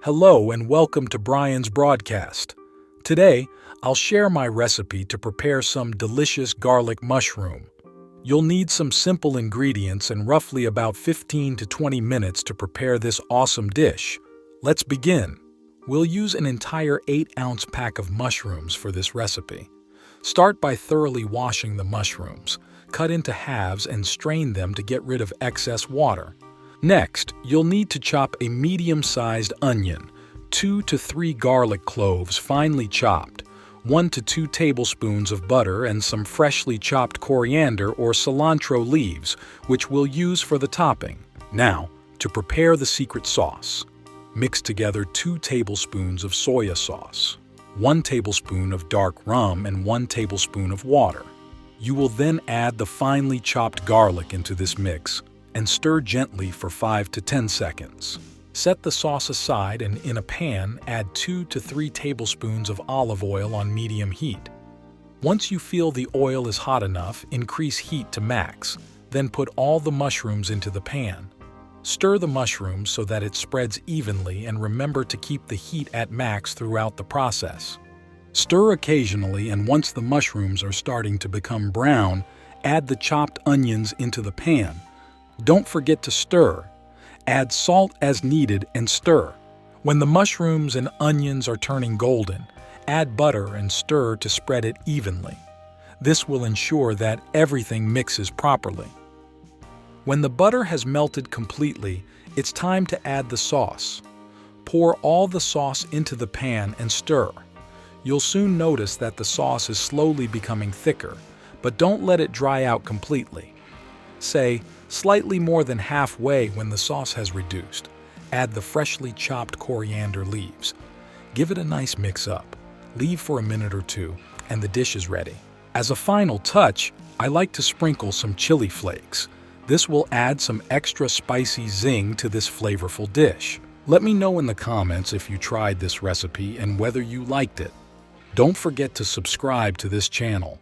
Hello and welcome to Brian's broadcast. Today, I'll share my recipe to prepare some delicious garlic mushroom. You'll need some simple ingredients and roughly about 15 to 20 minutes to prepare this awesome dish. Let's begin. We'll use an entire 8-ounce pack of mushrooms for this recipe. Start by thoroughly washing the mushrooms. Cut into halves and strain them to get rid of excess water. Next, you'll need to chop a medium-sized onion, 2 to 3 garlic cloves finely chopped, 1 to 2 tablespoons of butter and some freshly chopped coriander or cilantro leaves, which we'll use for the topping. Now, to prepare the secret sauce. Mix together 2 tablespoons of soya sauce, 1 tablespoon of dark rum and 1 tablespoon of water. You will then add the finely chopped garlic into this mix and stir gently for 5 to 10 seconds. Set the sauce aside and in a pan add 2 to 3 tablespoons of olive oil on medium heat. Once you feel the oil is hot enough, increase heat to max, then put all the mushrooms into the pan. Stir the mushrooms so that it spreads evenly and remember to keep the heat at max throughout the process. Stir occasionally, and once the mushrooms are starting to become brown, add the chopped onions into the pan. Don't forget to stir. Add salt as needed and stir. When the mushrooms and onions are turning golden, add butter and stir to spread it evenly. This will ensure that everything mixes properly. When the butter has melted completely, it's time to add the sauce. Pour all the sauce into the pan and stir. You'll soon notice that the sauce is slowly becoming thicker, but don't let it dry out completely. Say, slightly more than halfway when the sauce has reduced. Add the freshly chopped coriander leaves. Give it a nice mix-up. Leave for a minute or two, and the dish is ready. As a final touch, I like to sprinkle some chili flakes. This will add some extra spicy zing to this flavorful dish. Let me know in the comments if you tried this recipe and whether you liked it. Don't forget to subscribe to this channel.